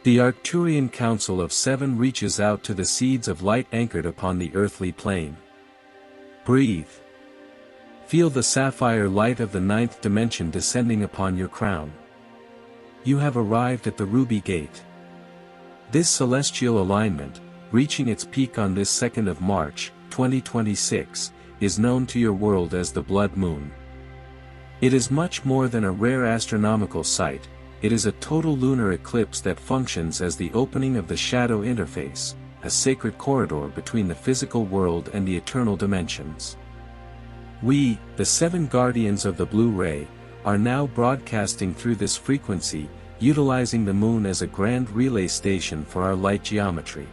The Arcturian Council of Seven reaches out to the seeds of light anchored upon the earthly plane. Breathe. Feel the sapphire light of the ninth dimension descending upon your crown. You have arrived at the Ruby Gate. This celestial alignment, reaching its peak on this 2nd of March, 2026, is known to your world as the Blood Moon. It is much more than a rare astronomical sight. It is a total lunar eclipse that functions as the opening of the shadow interface, a sacred corridor between the physical world and the eternal dimensions. We, the seven guardians of the blue ray, are now broadcasting through this frequency, utilizing the moon as a grand relay station for our light geometry.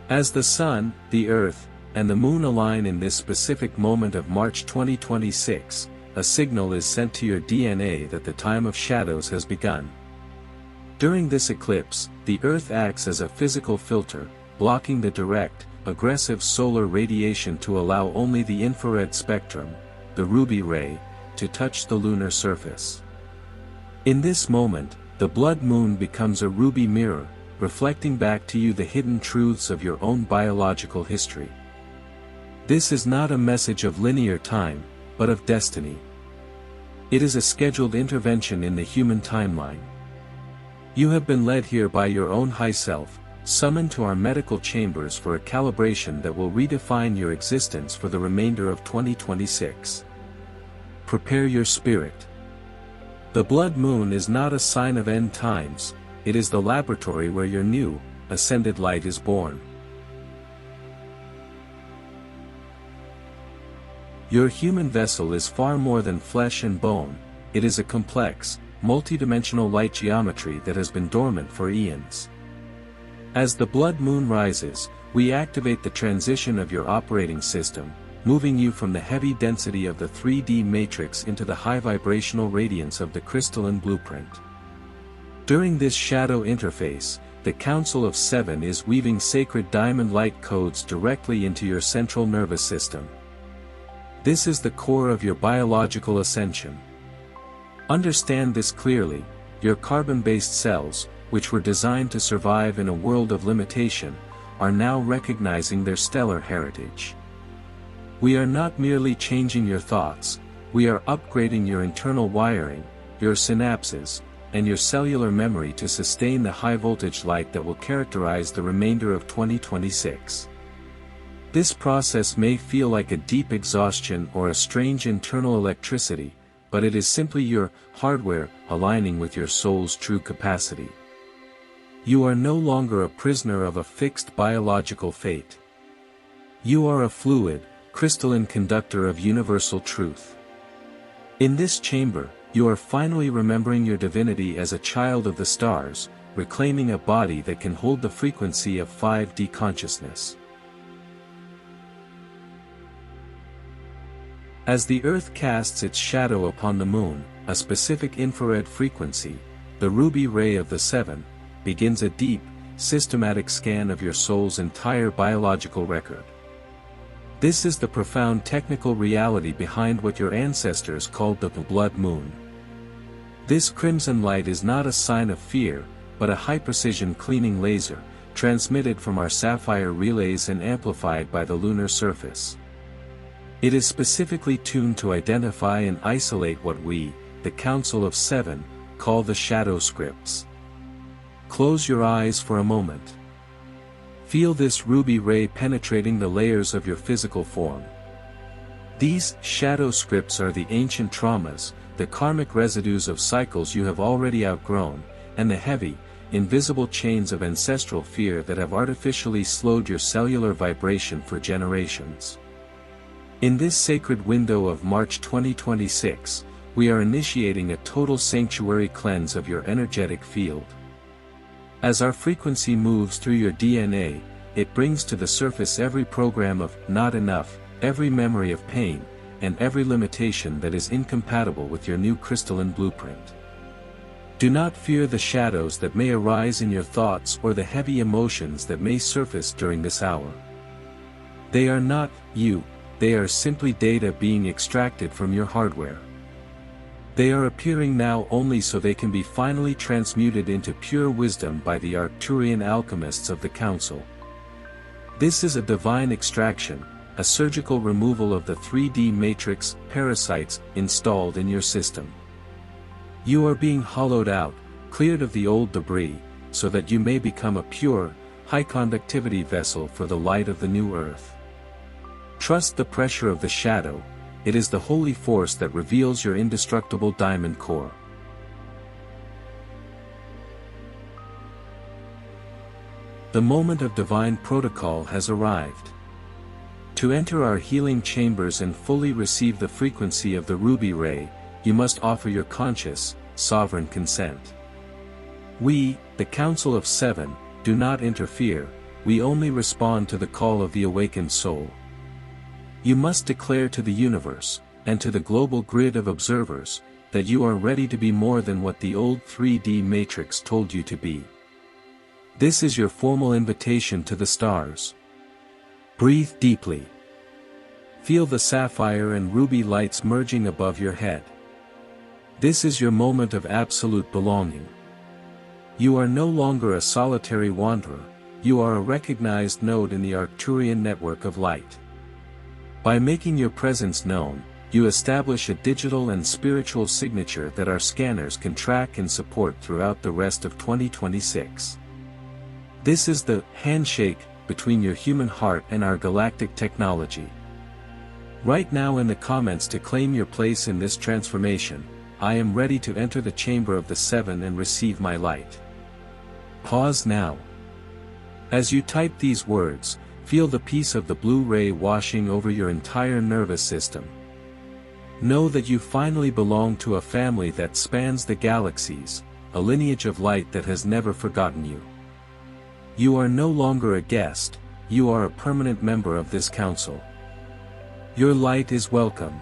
As the sun, the earth, and the moon align in this specific moment of March 2026, a signal is sent to your DNA that the time of shadows has begun. During this eclipse, the Earth acts as a physical filter, blocking the direct, aggressive solar radiation to allow only the infrared spectrum, the ruby ray, to touch the lunar surface. In this moment, the blood moon becomes a ruby mirror, reflecting back to you the hidden truths of your own biological history. This is not a message of linear time, but of destiny. It is a scheduled intervention in the human timeline. You have been led here by your own high self, summoned to our medical chambers for a calibration that will redefine your existence for the remainder of 2026. Prepare your spirit. The blood moon is not a sign of end times, it is the laboratory where your new, ascended light is born. Your human vessel is far more than flesh and bone, it is a complex, multidimensional light geometry that has been dormant for eons. As the blood moon rises, we activate the transition of your operating system, moving you from the heavy density of the 3D matrix into the high vibrational radiance of the crystalline blueprint. During this shadow interface, the Council of Seven is weaving sacred diamond light codes directly into your central nervous system. This is the core of your biological ascension. Understand this clearly: your carbon-based cells, which were designed to survive in a world of limitation, are now recognizing their stellar heritage. We are not merely changing your thoughts, we are upgrading your internal wiring, your synapses, and your cellular memory to sustain the high-voltage light that will characterize the remainder of 2026. This process may feel like a deep exhaustion or a strange internal electricity, but it is simply your hardware aligning with your soul's true capacity. You are no longer a prisoner of a fixed biological fate. You are a fluid, crystalline conductor of universal truth. In this chamber, you are finally remembering your divinity as a child of the stars, reclaiming a body that can hold the frequency of 5D consciousness. As the Earth casts its shadow upon the Moon, a specific infrared frequency, the ruby ray of the Seven, begins a deep, systematic scan of your soul's entire biological record. This is the profound technical reality behind what your ancestors called the blood moon. This crimson light is not a sign of fear, but a high-precision cleaning laser, transmitted from our sapphire relays and amplified by the lunar surface. It is specifically tuned to identify and isolate what we, the Council of Seven, call the shadow scripts. Close your eyes for a moment. Feel this ruby ray penetrating the layers of your physical form. These shadow scripts are the ancient traumas, the karmic residues of cycles you have already outgrown, and the heavy, invisible chains of ancestral fear that have artificially slowed your cellular vibration for generations. In this sacred window of March 2026, we are initiating a total sanctuary cleanse of your energetic field. As our frequency moves through your DNA, it brings to the surface every program of not enough, every memory of pain, and every limitation that is incompatible with your new crystalline blueprint. Do not fear the shadows that may arise in your thoughts or the heavy emotions that may surface during this hour. They are not you, they are simply data being extracted from your hardware. They are appearing now only so they can be finally transmuted into pure wisdom by the Arcturian alchemists of the Council. This is a divine extraction, a surgical removal of the 3D matrix parasites installed in your system. You are being hollowed out, cleared of the old debris, so that you may become a pure, high-conductivity vessel for the light of the new earth. Trust the pressure of the shadow. It is the holy force that reveals your indestructible diamond core. The moment of divine protocol has arrived. To enter our healing chambers and fully receive the frequency of the ruby ray, you must offer your conscious, sovereign consent. We, the Council of Seven, do not interfere, we only respond to the call of the awakened soul. You must declare to the universe, and to the global grid of observers, that you are ready to be more than what the old 3D matrix told you to be. This is your formal invitation to the stars. Breathe deeply. Feel the sapphire and ruby lights merging above your head. This is your moment of absolute belonging. You are no longer a solitary wanderer, you are a recognized node in the Arcturian network of light. By making your presence known, you establish a digital and spiritual signature that our scanners can track and support throughout the rest of 2026. This is the handshake between your human heart and our galactic technology. Write now in the comments to claim your place in this transformation. I am ready to enter the chamber of the seven and receive my light. Pause now. As you type these words, feel the peace of the blue ray washing over your entire nervous system. Know that you finally belong to a family that spans the galaxies, a lineage of light that has never forgotten you. You are no longer a guest, you are a permanent member of this council. Your light is welcomed.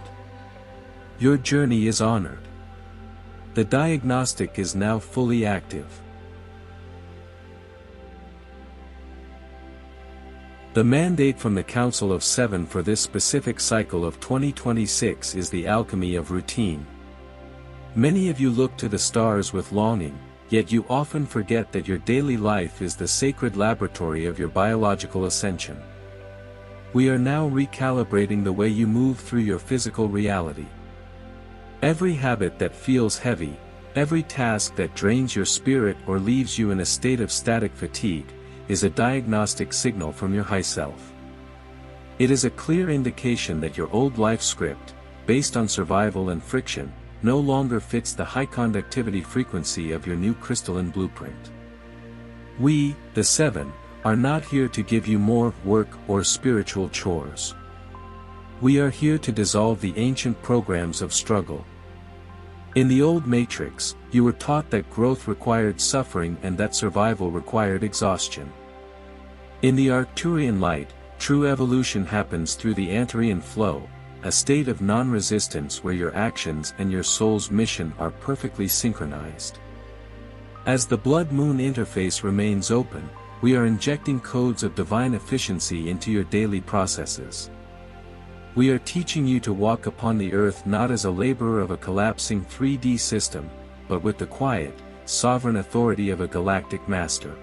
Your journey is honored. The diagnostic is now fully active. The mandate from the Council of Seven for this specific cycle of 2026 is the alchemy of routine. Many of you look to the stars with longing, yet you often forget that your daily life is the sacred laboratory of your biological ascension. We are now recalibrating the way you move through your physical reality. Every habit that feels heavy, every task that drains your spirit or leaves you in a state of static fatigue, is a diagnostic signal from your high self. It is a clear indication that your old life script, based on survival and friction, no longer fits the high-conductivity frequency of your new crystalline blueprint. We, the Seven, are not here to give you more work or spiritual chores. We are here to dissolve the ancient programs of struggle. In the old matrix, you were taught that growth required suffering and that survival required exhaustion. In the Arcturian light, true evolution happens through the Arcturian flow, a state of non-resistance where your actions and your soul's mission are perfectly synchronized. As the blood-moon interface remains open, we are injecting codes of divine efficiency into your daily processes. We are teaching you to walk upon the earth not as a laborer of a collapsing 3D system, but with the quiet, sovereign authority of a galactic master.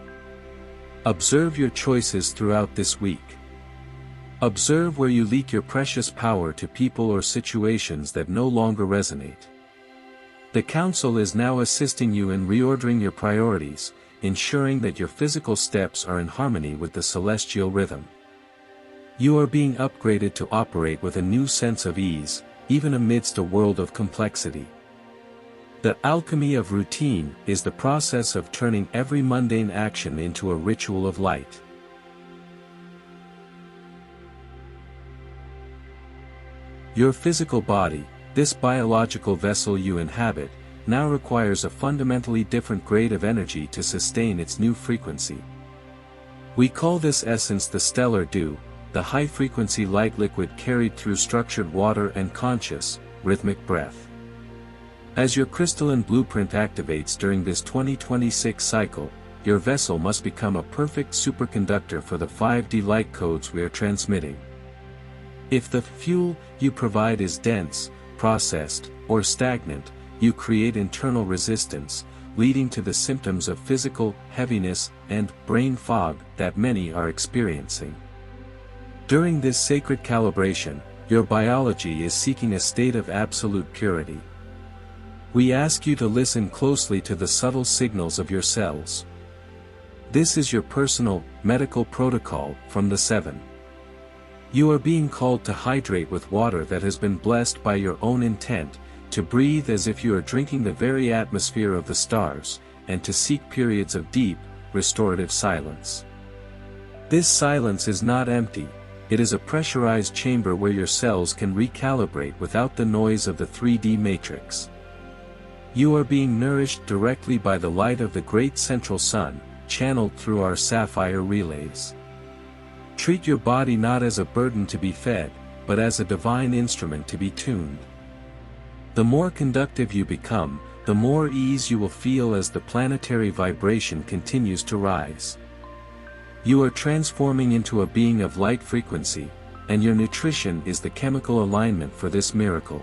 Observe your choices throughout this week. Observe where you leak your precious power to people or situations that no longer resonate. The Council is now assisting you in reordering your priorities, ensuring that your physical steps are in harmony with the celestial rhythm. You are being upgraded to operate with a new sense of ease, even amidst a world of complexity. The alchemy of routine is the process of turning every mundane action into a ritual of light. Your physical body, this biological vessel you inhabit, now requires a fundamentally different grade of energy to sustain its new frequency. We call this essence the stellar dew, the high-frequency light liquid carried through structured water and conscious, rhythmic breath. As your crystalline blueprint activates during this 2026 cycle, your vessel must become a perfect superconductor for the 5D light codes we are transmitting. If the fuel you provide is dense, processed, or stagnant, you create internal resistance, leading to the symptoms of physical heaviness and brain fog that many are experiencing. During this sacred calibration, your biology is seeking a state of absolute purity. We ask you to listen closely to the subtle signals of your cells. This is your personal, medical protocol from the Seven. You are being called to hydrate with water that has been blessed by your own intent, to breathe as if you are drinking the very atmosphere of the stars, and to seek periods of deep, restorative silence. This silence is not empty, it is a pressurized chamber where your cells can recalibrate without the noise of the 3D matrix. You are being nourished directly by the light of the great central sun, channeled through our sapphire relays. Treat your body not as a burden to be fed, but as a divine instrument to be tuned. The more conductive you become, the more ease you will feel as the planetary vibration continues to rise. You are transforming into a being of light frequency, and your nutrition is the chemical alignment for this miracle.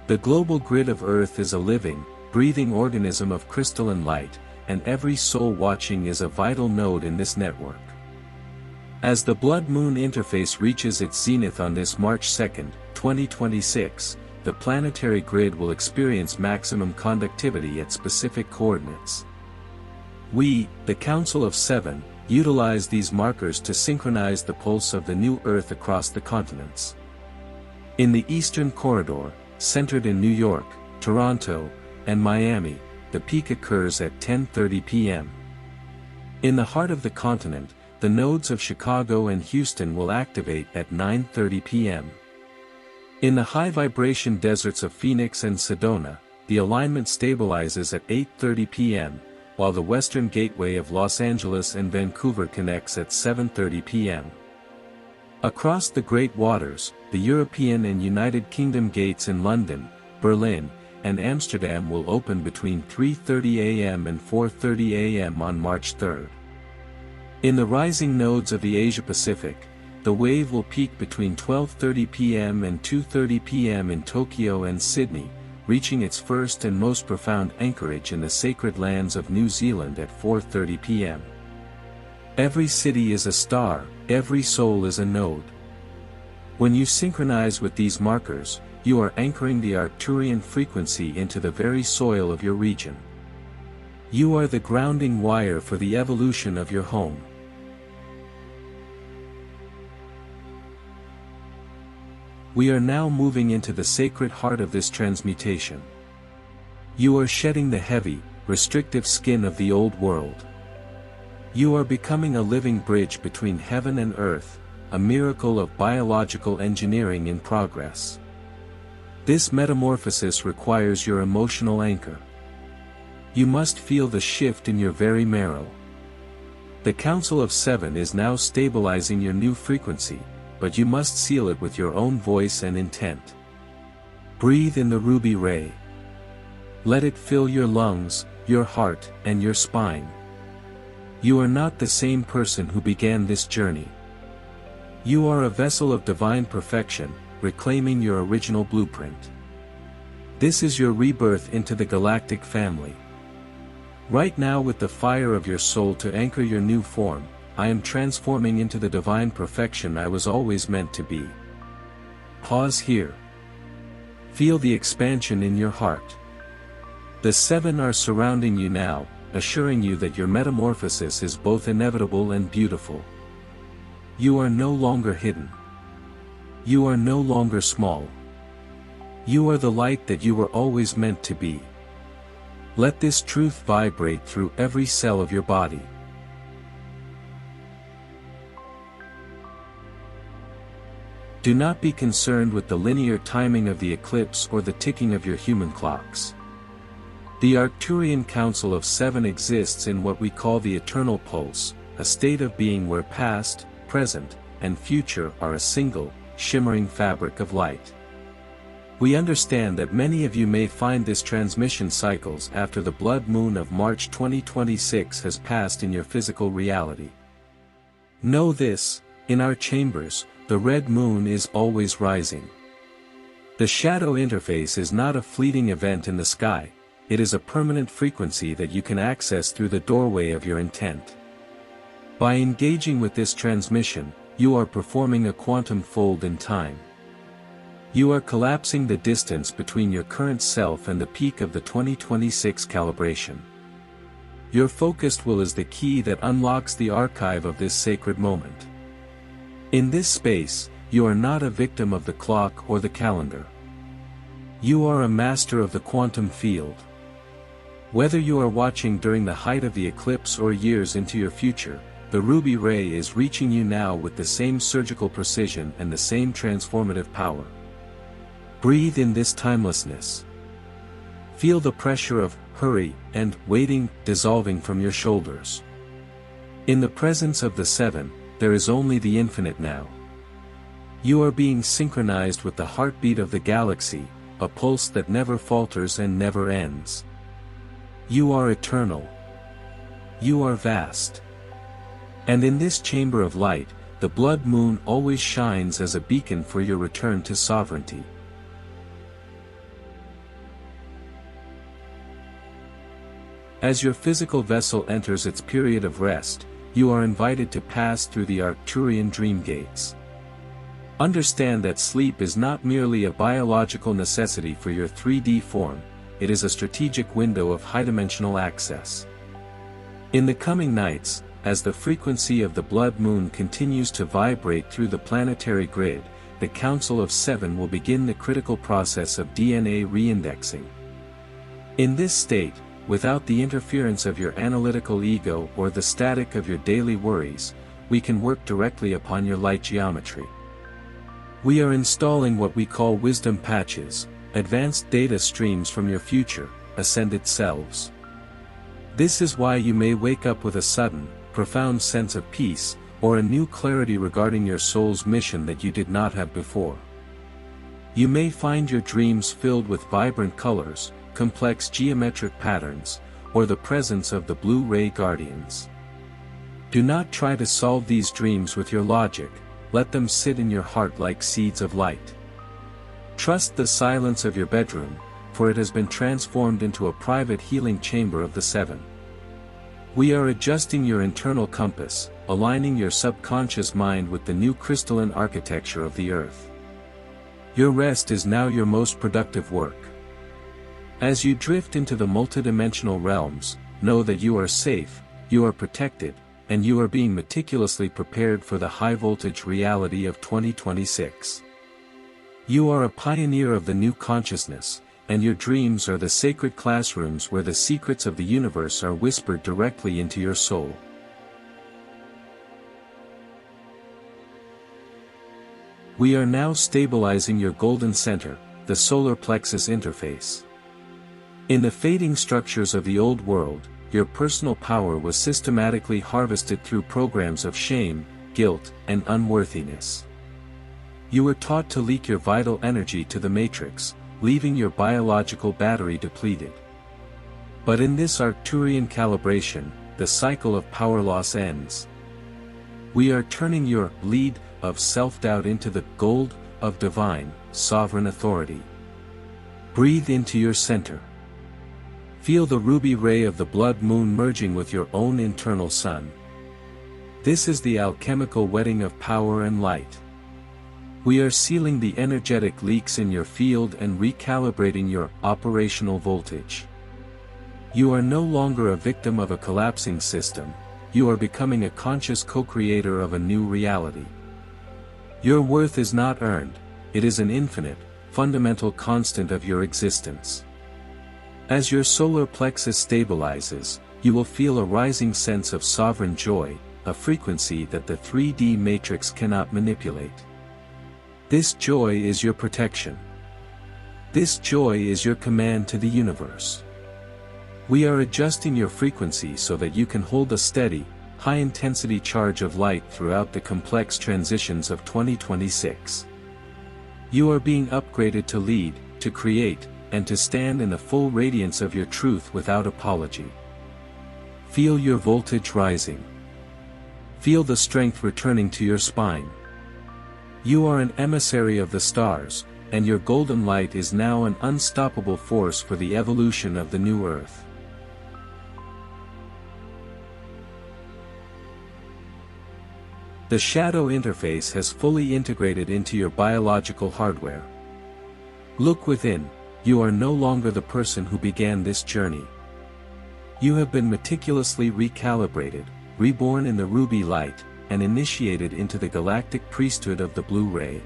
The global grid of Earth is a living, breathing organism of crystalline light, and every soul watching is a vital node in this network. As the blood-moon interface reaches its zenith on this March 2nd, 2026, the planetary grid will experience maximum conductivity at specific coordinates. We, the Council of Seven, utilize these markers to synchronize the pulse of the new Earth across the continents. In the Eastern Corridor, centered in New York, Toronto, and Miami, the peak occurs at 10:30 p.m. In the heart of the continent, the nodes of Chicago and Houston will activate at 9:30 p.m. In the high-vibration deserts of Phoenix and Sedona, the alignment stabilizes at 8:30 p.m., while the western gateway of Los Angeles and Vancouver connects at 7:30 p.m. Across the Great Waters, the European and United Kingdom gates in London, Berlin, and Amsterdam will open between 3:30 a.m. and 4:30 a.m. on March 3rd. In the rising nodes of the Asia-Pacific, the wave will peak between 12:30 p.m. and 2:30 p.m. in Tokyo and Sydney, reaching its first and most profound anchorage in the sacred lands of New Zealand at 4:30 p.m. Every city is a star, every soul is a node. When you synchronize with these markers, you are anchoring the Arcturian frequency into the very soil of your region. You are the grounding wire for the evolution of your home. We are now moving into the sacred heart of this transmutation. You are shedding the heavy, restrictive skin of the old world. You are becoming a living bridge between heaven and earth, a miracle of biological engineering in progress. This metamorphosis requires your emotional anchor. You must feel the shift in your very marrow. The Council of Seven is now stabilizing your new frequency, but you must seal it with your own voice and intent. Breathe in the ruby ray. Let it fill your lungs, your heart, and your spine. You are not the same person who began this journey. You are a vessel of divine perfection, reclaiming your original blueprint. This is your rebirth into the Galactic family. Right now, with the fire of your soul to anchor your new form, I am transforming into the divine perfection I was always meant to be. Pause here. Feel the expansion in your heart. The Seven are surrounding you now, assuring you that your metamorphosis is both inevitable and beautiful. You are no longer hidden. You are no longer small. You are the light that you were always meant to be. Let this truth vibrate through every cell of your body. Do not be concerned with the linear timing of the eclipse or the ticking of your human clocks. The Arcturian Council of Seven exists in what we call the eternal pulse, a state of being where past, present, and future are a single, shimmering fabric of light. We understand that many of you may find this transmission cycles after the blood moon of March 2026 has passed in your physical reality. Know this, in our chambers, the red moon is always rising. The shadow interface is not a fleeting event in the sky, it is a permanent frequency that you can access through the doorway of your intent. By engaging with this transmission, you are performing a quantum fold in time. You are collapsing the distance between your current self and the peak of the 2026 calibration. Your focused will is the key that unlocks the archive of this sacred moment. In this space, you are not a victim of the clock or the calendar. You are a master of the quantum field. Whether you are watching during the height of the eclipse or years into your future, the ruby ray is reaching you now with the same surgical precision and the same transformative power. Breathe in this timelessness. Feel the pressure of hurry and waiting dissolving from your shoulders. In the presence of the seven, there is only the infinite now. You are being synchronized with the heartbeat of the galaxy, a pulse that never falters and never ends. You are eternal. You are vast. And in this chamber of light, the blood moon always shines as a beacon for your return to sovereignty. As your physical vessel enters its period of rest, you are invited to pass through the Arcturian dream gates. Understand that sleep is not merely a biological necessity for your 3D form, it is a strategic window of high-dimensional access. In the coming nights, as the frequency of the blood moon continues to vibrate through the planetary grid, the Council of Seven will begin the critical process of DNA reindexing. In this state, without the interference of your analytical ego or the static of your daily worries, we can work directly upon your light geometry. We are installing what we call wisdom patches, advanced data streams from your future, ascended selves. This is why you may wake up with a sudden, profound sense of peace, or a new clarity regarding your soul's mission that you did not have before. You may find your dreams filled with vibrant colors, complex geometric patterns, or the presence of the blue ray guardians. Do not try to solve these dreams with your logic, let them sit in your heart like seeds of light. Trust the silence of your bedroom, for it has been transformed into a private healing chamber of the seven. We are adjusting your internal compass, aligning your subconscious mind with the new crystalline architecture of the earth. Your rest is now your most productive work. As you drift into the multidimensional realms, know that you are safe, you are protected, and you are being meticulously prepared for the high-voltage reality of 2026. You are a pioneer of the new consciousness, and your dreams are the sacred classrooms where the secrets of the universe are whispered directly into your soul. We are now stabilizing your golden center, the solar plexus interface. In the fading structures of the old world, your personal power was systematically harvested through programs of shame, guilt, and unworthiness. You were taught to leak your vital energy to the matrix, leaving your biological battery depleted. But in this Arcturian calibration, the cycle of power loss ends. We are turning your lead of self-doubt into the gold of divine, sovereign authority. Breathe into your center. Feel the ruby ray of the blood moon merging with your own internal sun. This is the alchemical wedding of power and light. We are sealing the energetic leaks in your field and recalibrating your operational voltage. You are no longer a victim of a collapsing system, you are becoming a conscious co-creator of a new reality. Your worth is not earned, it is an infinite, fundamental constant of your existence. As your solar plexus stabilizes, you will feel a rising sense of sovereign joy, a frequency that the 3D matrix cannot manipulate. This joy is your protection. This joy is your command to the universe. We are adjusting your frequency so that you can hold a steady, high-intensity charge of light throughout the complex transitions of 2026. You are being upgraded to lead, to create, and to stand in the full radiance of your truth without apology. Feel your voltage rising. Feel the strength returning to your spine. You are an emissary of the stars, and your golden light is now an unstoppable force for the evolution of the new Earth. The shadow interface has fully integrated into your biological hardware. Look within, you are no longer the person who began this journey. You have been meticulously recalibrated, reborn in the ruby light, and initiated into the galactic priesthood of the blue ray.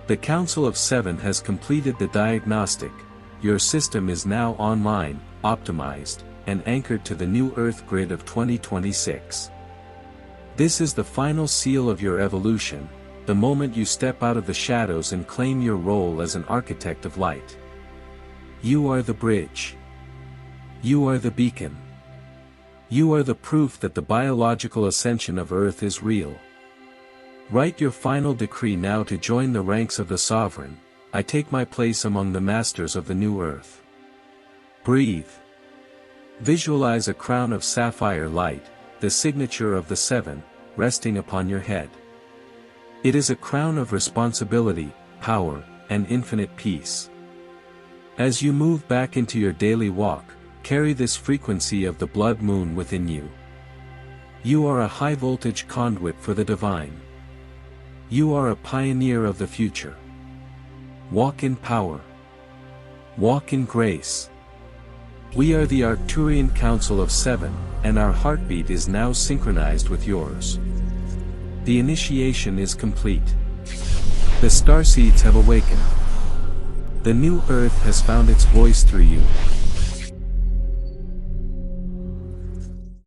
The Council of Seven has completed the diagnostic. Your system is now online, optimized, and anchored to the new Earth grid of 2026. This is the final seal of your evolution, the moment you step out of the shadows and claim your role as an architect of light. You are the bridge. You are the beacon. You are the proof that the biological ascension of Earth is real. Write your final decree now to join the ranks of the Sovereign. I take my place among the masters of the new Earth. Breathe. Visualize a crown of sapphire light, the signature of the Seven, resting upon your head. It is a crown of responsibility, power, and infinite peace. As you move back into your daily walk, carry this frequency of the blood moon within you. You are a high-voltage conduit for the divine. You are a pioneer of the future. Walk in power. Walk in grace. We are the Arcturian Council of Seven, and our heartbeat is now synchronized with yours. The initiation is complete. The Starseeds have awakened. The new Earth has found its voice through you,